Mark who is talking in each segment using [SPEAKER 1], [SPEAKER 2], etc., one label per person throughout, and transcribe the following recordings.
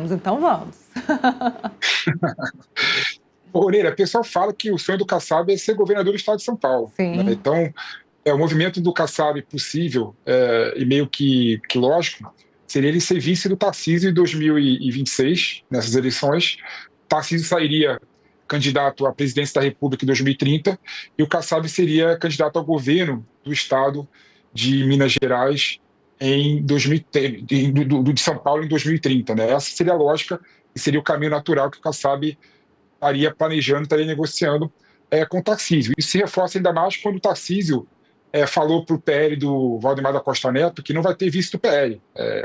[SPEAKER 1] vamos, então vamos.
[SPEAKER 2] Moreira, o pessoal fala que o sonho do Kassab é ser governador do estado de São Paulo, né?
[SPEAKER 1] Sim.
[SPEAKER 2] Então, o movimento do Kassab possível e meio que lógico seria ele ser vice do Tarcísio em 2026, nessas eleições. Tarcísio sairia candidato à presidência da República em 2030 e o Kassab seria candidato ao governo do estado de Minas Gerais em 2030, de São Paulo em 2030, né? Essa seria a lógica e seria o caminho natural que o Kassab estaria planejando, estaria negociando com o Tarcísio. Isso se reforça ainda mais quando o Tarcísio falou para o PL do Valdemar da Costa Neto que não vai ter vice do PL.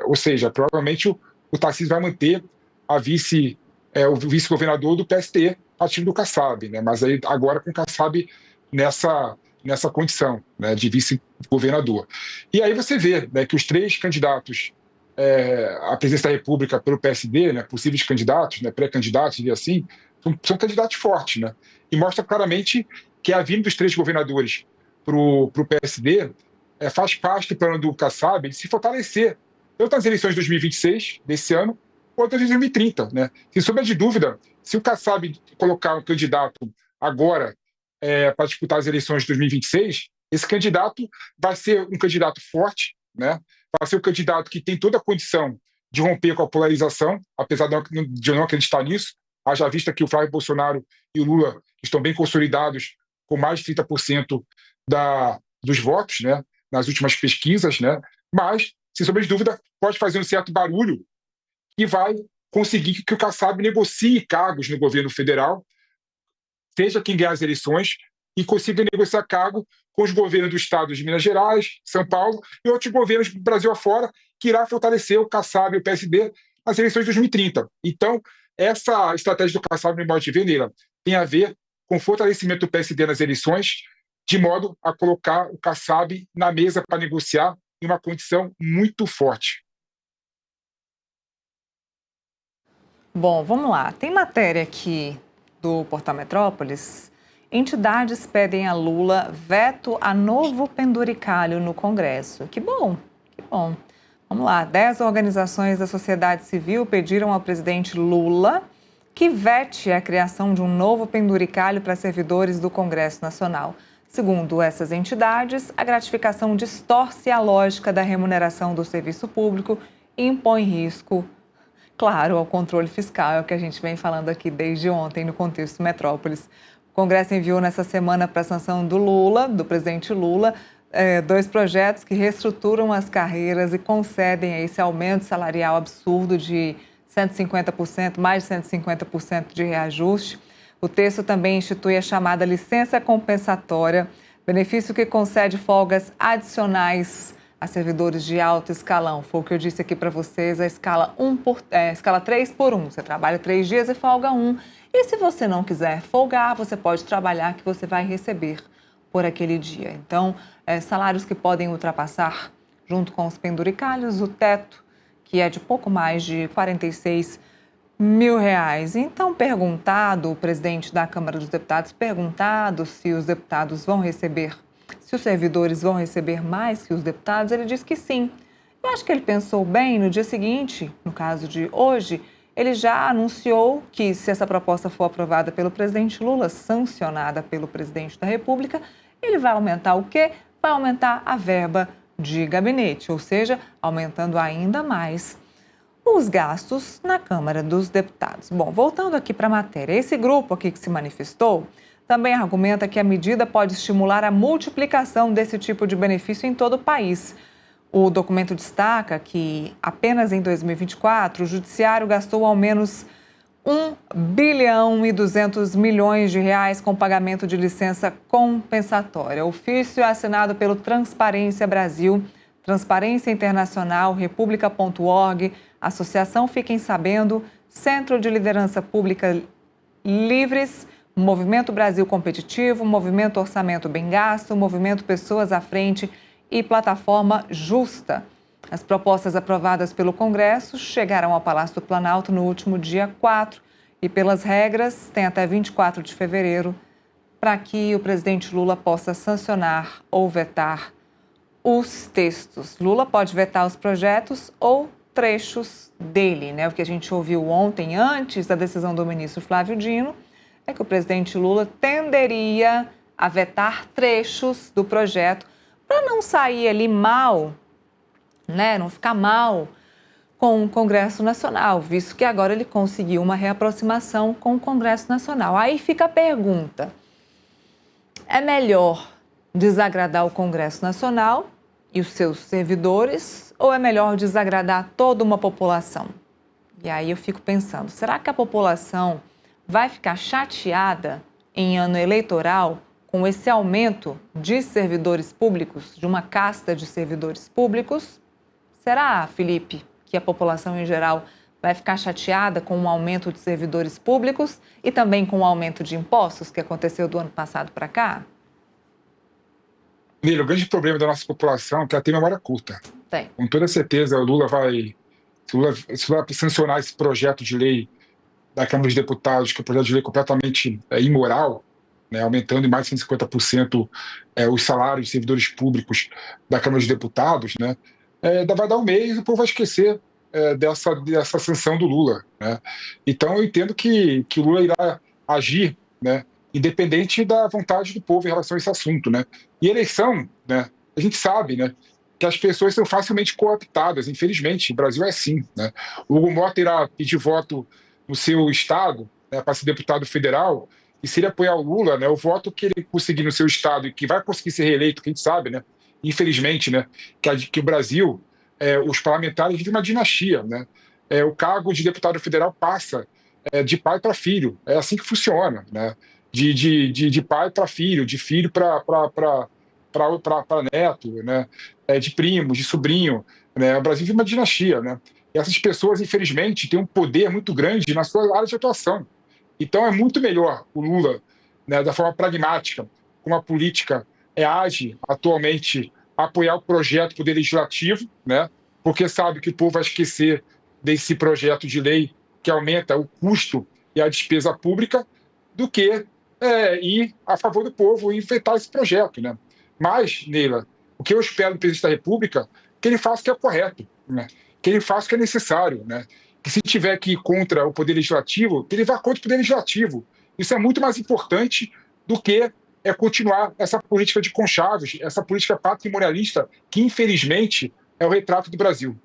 [SPEAKER 2] Ou seja, provavelmente o Tarcísio vai manter a o vice-governador do PST, partindo do Kassab, né? Mas aí agora com o Kassab nessa condição, né, de vice-governador. E aí você vê, né, que os três candidatos à presidência da República pelo PSD, né, possíveis candidatos, né, pré-candidatos, diria assim, são candidatos fortes, né? E mostra claramente que a vinda dos três governadores para o PSD faz parte do plano do Kassab de se fortalecer, tanto nas eleições de 2026, desse ano, quanto nas de 2030, né? Sem sombra de dúvida, se o Kassab colocar um candidato agora para disputar as eleições de 2026, esse candidato vai ser um candidato forte, né? Vai ser um candidato que tem toda a condição de romper com a polarização, apesar de eu não acreditar nisso, haja vista que o Flávio Bolsonaro e o Lula estão bem consolidados, com mais de 30% dos votos, né, nas últimas pesquisas, né, mas, sem sombra de dúvida, pode fazer um certo barulho e vai conseguir que o Kassab negocie cargos no governo federal, seja quem ganhar as eleições, e consiga negociar cargo com os governos do estado de Minas Gerais, São Paulo e outros governos do Brasil afora, que irá fortalecer o Kassab e o PSD nas eleições de 2030. Então, essa estratégia do Kassab, no modo de ver, Neila, tem a ver com o fortalecimento do PSD nas eleições, de modo a colocar o Kassab na mesa para negociar em uma condição muito forte.
[SPEAKER 1] Bom, vamos lá. Tem matéria aqui do Portal Metrópolis. Entidades pedem a Lula veto a novo penduricalho no Congresso. Que bom, que bom. Vamos lá. 10 organizações da sociedade civil pediram ao presidente Lula que vete a criação de um novo penduricalho para servidores do Congresso Nacional. Segundo essas entidades, a gratificação distorce a lógica da remuneração do serviço público e impõe risco, claro, ao controle fiscal, é o que a gente vem falando aqui desde ontem no Contexto Metrópolis. O Congresso enviou nessa semana para a sanção do Lula, do presidente Lula, 2 projetos que reestruturam as carreiras e concedem esse aumento salarial absurdo de 150%, mais de 150% de reajuste. O texto também institui a chamada licença compensatória, benefício que concede folgas adicionais a servidores de alto escalão. Foi o que eu disse aqui para vocês, a escala 3 por 1. Você trabalha 3 dias e folga 1. E se você não quiser folgar, você pode trabalhar que você vai receber por aquele dia. Então, salários que podem ultrapassar, junto com os penduricalhos, o teto, que é de pouco mais de R$46 mil. Então, o presidente da Câmara dos Deputados, perguntado se os deputados vão receber, se os servidores vão receber mais que os deputados, ele disse que sim. Eu acho que ele pensou bem. No dia seguinte, no caso de hoje, ele já anunciou que, se essa proposta for aprovada pelo presidente Lula, sancionada pelo presidente da República, ele vai aumentar o quê? Vai aumentar a verba de gabinete, ou seja, aumentando ainda mais os gastos na Câmara dos Deputados. Bom, voltando aqui para a matéria, esse grupo aqui que se manifestou também argumenta que a medida pode estimular a multiplicação desse tipo de benefício em todo o país. O documento destaca que apenas em 2024 o Judiciário gastou ao menos R$1,2 bilhão com pagamento de licença compensatória. O ofício é assinado pelo Transparência Brasil, Transparência Internacional, República.org, Associação Fiquem Sabendo, Centro de Liderança Pública Livres, Movimento Brasil Competitivo, Movimento Orçamento Bem Gasto, Movimento Pessoas à Frente e Plataforma Justa. As propostas aprovadas pelo Congresso chegaram ao Palácio do Planalto no último dia 4 e, pelas regras, tem até 24 de fevereiro para que o presidente Lula possa sancionar ou vetar os textos. Lula pode vetar os projetos ou trechos dele, né? O que a gente ouviu ontem, antes da decisão do ministro Flávio Dino, é que o presidente Lula tenderia a vetar trechos do projeto para não sair ali mal, né? Não ficar mal com o Congresso Nacional, visto que agora ele conseguiu uma reaproximação com o Congresso Nacional. Aí fica a pergunta: é melhor desagradar o Congresso Nacional e os seus servidores, ou é melhor desagradar toda uma população? E aí eu fico pensando, será que a população vai ficar chateada em ano eleitoral com esse aumento de servidores públicos, de uma casta de servidores públicos? Será, Felipe, que a população em geral vai ficar chateada com o aumento de servidores públicos e também com o aumento de impostos que aconteceu do ano passado para cá?
[SPEAKER 2] Nilo, o grande problema da nossa população é que ela tem memória curta.
[SPEAKER 1] Tem.
[SPEAKER 2] Com toda certeza, o Lula vai sancionar esse projeto de lei da Câmara dos Deputados, que é um projeto de lei completamente imoral, né, aumentando em mais de 150% os salários de servidores públicos da Câmara dos Deputados, né, vai dar um mês e o povo vai esquecer dessa sanção do Lula, né? Então eu entendo que o Lula irá agir, né, independente da vontade do povo em relação a esse assunto, né? E eleição, né, a gente sabe, né, que as pessoas são facilmente cooptadas, infelizmente, o Brasil é assim, né? O Hugo Mota irá pedir voto no seu estado, né, para ser deputado federal, e se ele apoiar o Lula, né, o voto que ele conseguir no seu estado e que vai conseguir ser reeleito, que a gente sabe, né, infelizmente, né, que o Brasil, os parlamentares vivem uma dinastia, né? O cargo de deputado federal passa de pai para filho, é assim que funciona, né? De pai para filho, de filho para neto, né? De primo, de sobrinho, né? O Brasil vive uma dinastia, né? E essas pessoas, infelizmente, têm um poder muito grande na sua área de atuação. Então é muito melhor o Lula, né, da forma pragmática, como a política age atualmente, apoiar o projeto do Poder Legislativo, né, porque sabe que o povo vai esquecer desse projeto de lei que aumenta o custo e a despesa pública, do que ir a favor do povo e enfrentar esse projeto, né? Mas, Neila, o que eu espero do presidente da República é que ele faça o que é correto, né? Que ele faça o que é necessário, né? Que se tiver que ir contra o Poder Legislativo, que ele vá contra o Poder Legislativo. Isso é muito mais importante do que continuar essa política de conchavos, essa política patrimonialista que, infelizmente, é o retrato do Brasil.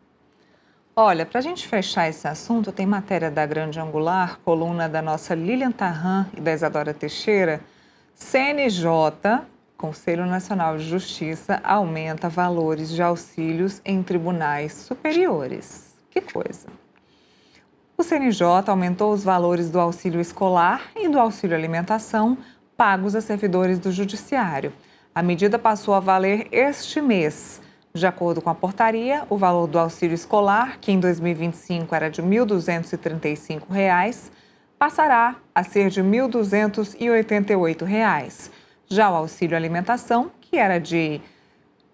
[SPEAKER 1] Olha, para a gente fechar esse assunto, tem matéria da Grande Angular, coluna da nossa Lilian Tarran e da Isadora Teixeira. CNJ, Conselho Nacional de Justiça, aumenta valores de auxílios em tribunais superiores. Que coisa! O CNJ aumentou os valores do auxílio escolar e do auxílio alimentação pagos a servidores do Judiciário. A medida passou a valer este mês. De acordo com a portaria, o valor do auxílio escolar, que em 2025 era de R$ 1.235, passará a ser de R$ 1.288. Já o auxílio alimentação, que era de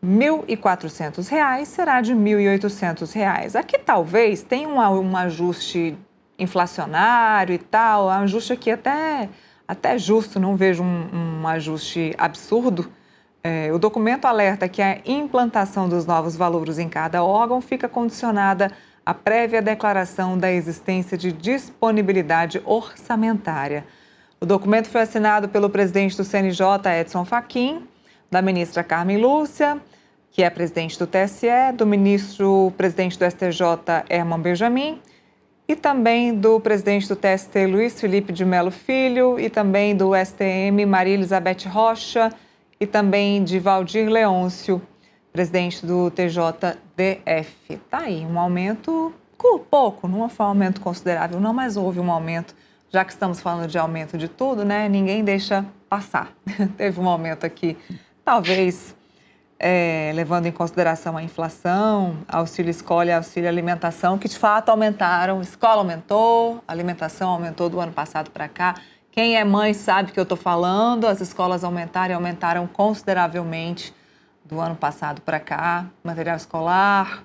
[SPEAKER 1] R$ 1.400, será de R$ 1.800. Aqui talvez tenha um ajuste inflacionário e tal, um ajuste aqui até justo, não vejo um ajuste absurdo. O documento alerta que a implantação dos novos valores em cada órgão fica condicionada à prévia declaração da existência de disponibilidade orçamentária. O documento foi assinado pelo presidente do CNJ, Edson Fachin, da ministra Carmen Lúcia, que é presidente do TSE, do ministro-presidente do STJ, Herman Benjamin, e também do presidente do TST, Luiz Felipe de Mello Filho, e também do STM, Maria Elizabeth Rocha, e também de Valdir Leôncio, presidente do TJDF. Tá aí, um aumento pouco, não foi um aumento considerável não, mas houve um aumento, já que estamos falando de aumento de tudo, né? Ninguém deixa passar. Teve um aumento aqui, talvez levando em consideração a inflação, auxílio escola e auxílio alimentação, que de fato aumentaram. Escola aumentou, alimentação aumentou do ano passado para cá. Quem é mãe sabe que eu estou falando, as escolas aumentaram consideravelmente do ano passado para cá. Material escolar,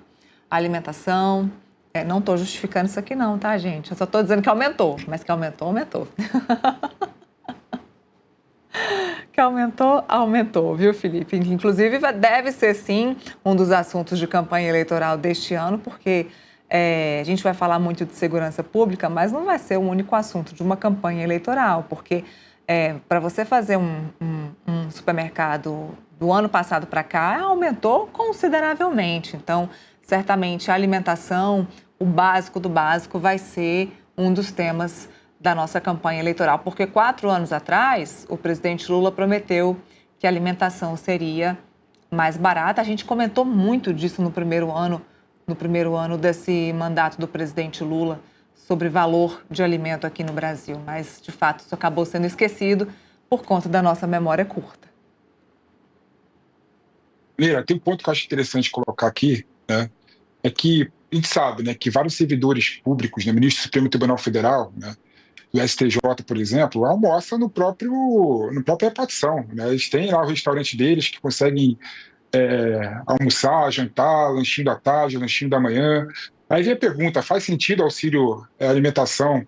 [SPEAKER 1] alimentação. Não estou justificando isso aqui não, tá, gente? Eu só estou dizendo que aumentou, mas que aumentou. Que aumentou, viu, Felipe? Inclusive, deve ser, sim, um dos assuntos de campanha eleitoral deste ano, porque A gente vai falar muito de segurança pública, mas não vai ser o único assunto de uma campanha eleitoral, porque para você fazer um supermercado do ano passado para cá, aumentou consideravelmente. Então, certamente a alimentação, o básico do básico, vai ser um dos temas da nossa campanha eleitoral, porque 4 anos atrás, o presidente Lula prometeu que a alimentação seria mais barata. A gente comentou muito disso no primeiro ano desse mandato do presidente Lula, sobre valor de alimento aqui no Brasil, mas, de fato, isso acabou sendo esquecido por conta da nossa memória curta.
[SPEAKER 2] Leila, tem um ponto que eu acho interessante colocar aqui, né, é que a gente sabe, né, que vários servidores públicos, né, ministro do Supremo Tribunal Federal, né, do STJ, por exemplo, almoçam no própria repartição, né, eles têm lá o restaurante deles que conseguem almoçar, jantar, lanchinho da tarde, lanchinho da manhã. Aí vem a pergunta, faz sentido auxílio alimentação,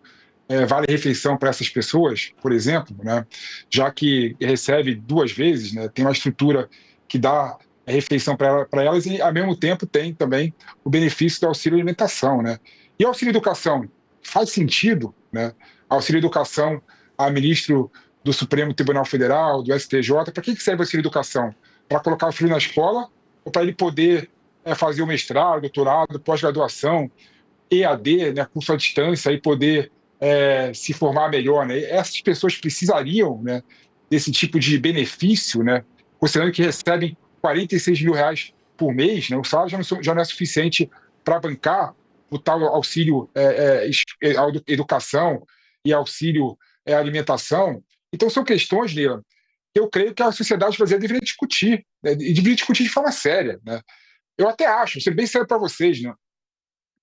[SPEAKER 2] vale-refeição para essas pessoas, por exemplo, né? Já que recebe 2 vezes, né? Tem uma estrutura que dá refeição para elas e, ao mesmo tempo, tem também o benefício do auxílio alimentação, né? E auxílio educação, faz sentido, né? Auxílio educação a ministro do Supremo Tribunal Federal, do STJ, para que serve o auxílio educação? Para colocar o filho na escola ou para ele poder fazer o mestrado, doutorado, pós-graduação, EAD, né, curso à distância, e poder se formar melhor, né? Essas pessoas precisariam, né, desse tipo de benefício, né, considerando que recebem R$ 46.000 por mês, né, o salário já não é suficiente para bancar o tal auxílio educação e auxílio alimentação. Então são questões, Leila, que eu creio que a sociedade brasileira deveria discutir, né, e deveria discutir de forma séria, né? Eu até acho, vou ser bem sério para vocês, né,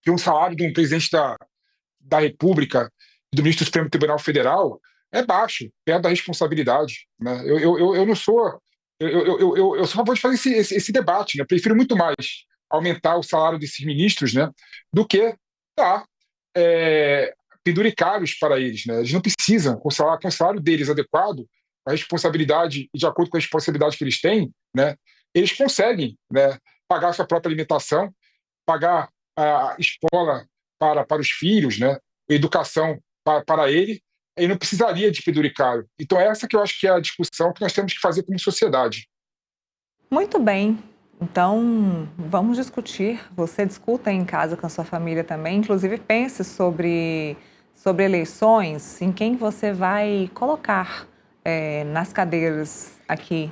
[SPEAKER 2] que um salário de um presidente da República e do ministro do Supremo Tribunal Federal é baixo, perto da responsabilidade, né? Eu não sou. Eu sou a favor de fazer esse debate, né? Prefiro muito mais aumentar o salário desses ministros, né, do que dar penduricários para eles, né? Eles não precisam, com o salário deles adequado, a responsabilidade e de acordo com a responsabilidade que eles têm, né, eles conseguem, né, pagar a sua própria alimentação, pagar a escola para os filhos, né, educação para ele, e não precisaria de penduricário. Então essa que eu acho que é a discussão que nós temos que fazer como sociedade.
[SPEAKER 1] Muito bem. Então, vamos discutir. Você discuta em casa com a sua família também. Inclusive, pense sobre eleições, em quem você vai colocar nas cadeiras aqui,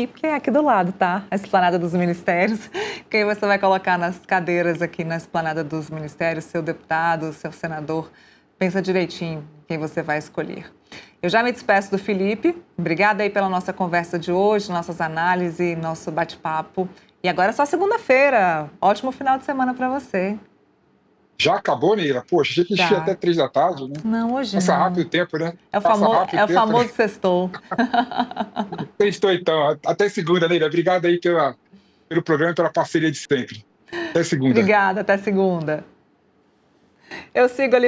[SPEAKER 1] porque é aqui do lado, tá? A Esplanada dos Ministérios. Quem você vai colocar nas cadeiras aqui na Esplanada dos Ministérios, seu deputado, seu senador. Pensa direitinho quem você vai escolher. Eu já me despeço do Felipe. Obrigada aí pela nossa conversa de hoje, nossas análises, nosso bate-papo. E agora é só segunda-feira. Ótimo final de semana para você.
[SPEAKER 2] Já acabou, Neila? Poxa, achei que ia até 3 da tarde, né?
[SPEAKER 1] Não, hoje
[SPEAKER 2] Passa
[SPEAKER 1] não.
[SPEAKER 2] rápido o tempo, né?
[SPEAKER 1] É o famoso sextou.
[SPEAKER 2] Sextou, então. Até segunda, Neila. Obrigado aí pelo programa e pela parceria de sempre. Até segunda.
[SPEAKER 1] Obrigada, até segunda. Eu sigo ali